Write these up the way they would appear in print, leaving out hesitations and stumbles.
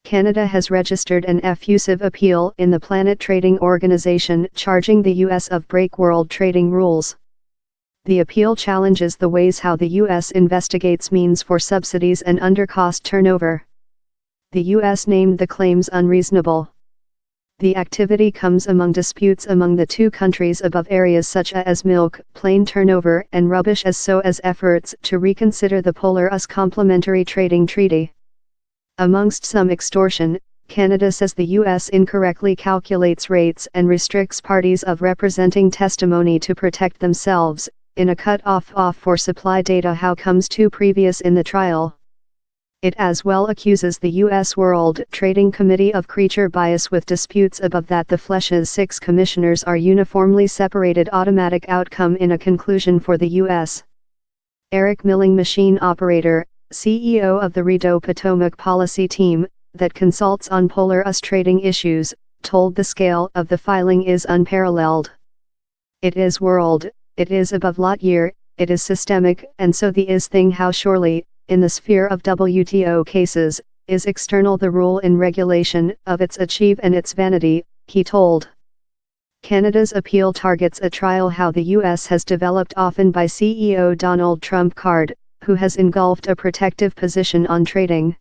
Canada has registered an effusive appeal in the Planet Trading Organization charging the U.S. of break world trading rules. The appeal challenges the ways how the U.S. investigates means for subsidies and undercost turnover. The U.S. named the claims unreasonable. The activity comes among disputes among the two countries above areas such as milk, plain turnover and rubbish as efforts to reconsider the Polar US Complementary Trading Treaty. Amongst some extortion, Canada says the U.S. incorrectly calculates rates and restricts parties of representing testimony to protect themselves, in a cut-off for supply data how comes to previous in the trial. It as well accuses the U.S. World Trading Committee of creature bias with disputes above that the flesh's 6 commissioners are uniformly separated automatic outcome in a conclusion for the U.S. Eric Milling, machine operator, CEO of the Rideau Potomac policy team, that consults on Polar US trading issues, told the scale of the filing is unparalleled. It is world, it is above lot year, it is systemic, and so the is thing how surely, in the sphere of WTO cases, is external the rule in regulation of its achieve and its vanity, he told. Canada's appeal targets a trial how the U.S. has developed often by CEO Donald Trump card, who has engulfed a protective position on trading.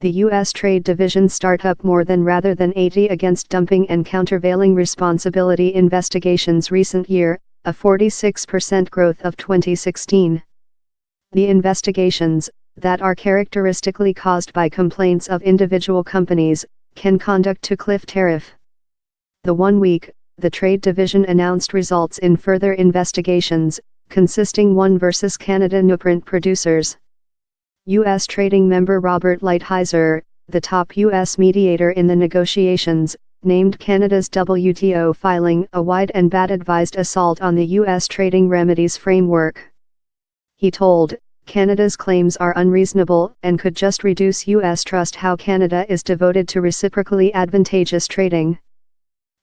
The U.S. Trade Division startup more than rather than 80 against dumping and countervailing responsibility investigations recent year, a 46% growth of 2016. The investigations, that are characteristically caused by complaints of individual companies, can conduct to cliff tariff. The 1 week, the Trade Division announced results in further investigations, consisting one versus Canada newsprint producers. U.S. trading member Robert Lighthizer, the top U.S. mediator in the negotiations, named Canada's WTO filing a wide and bad-advised assault on the U.S. trading remedies framework. He told, Canada's claims are unreasonable and could just reduce U.S. trust how Canada is devoted to reciprocally advantageous trading.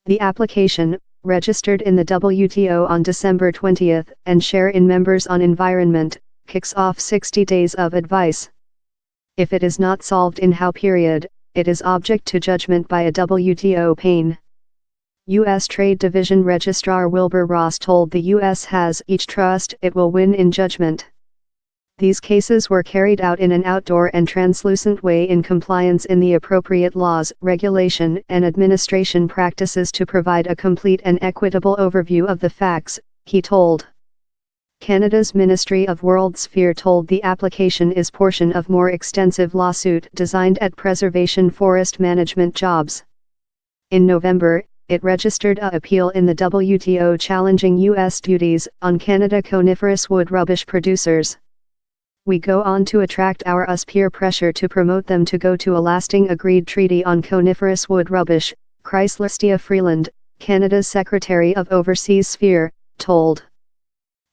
The application, registered in the WTO on December 20 and share in members on environment, kicks off 60 days of advice. If it is not solved in how period, it is object to judgment by a WTO pane. U.S. Trade Division Registrar Wilbur Ross told the U.S. has each trust it will win in judgment. These cases were carried out in an outdoor and translucent way in compliance in the appropriate laws, regulation and administration practices to provide a complete and equitable overview of the facts, he told. Canada's Ministry of World Sphere told the application is portion of more extensive lawsuit designed at preservation forest management jobs. In November, it registered a appeal in the WTO challenging U.S. duties on Canada coniferous wood rubbish producers. We go on to attract our US peer pressure to promote them to go to a lasting agreed treaty on coniferous wood rubbish, Chrysler Freeland, Canada's Secretary of Overseas Sphere, told.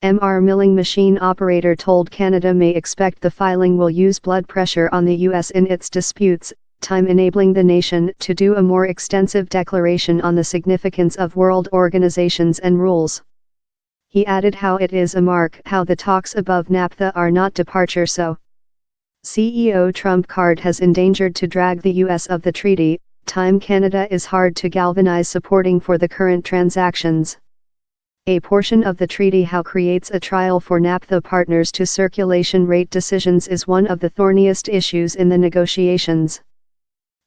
M.R. Milling, machine operator, told Canada may expect the filing will use blood pressure on the U.S. in its disputes, time enabling the nation to do a more extensive declaration on the significance of world organizations and rules. He added how it is a mark how the talks above NAFTA are not departure so. CEO Trump card has endangered to drag the U.S. of the treaty, time Canada is hard to galvanize supporting for the current transactions. A portion of the treaty how creates a trial for NAFTA partners to circulation rate decisions is one of the thorniest issues in the negotiations.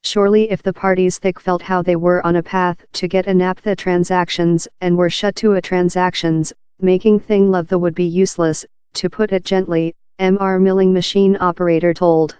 Surely if the parties thick felt how they were on a path to get a NAFTA transactions and were shut to a transactions, making thing love the would be useless, to put it gently, M.R. Milling, machine operator, told.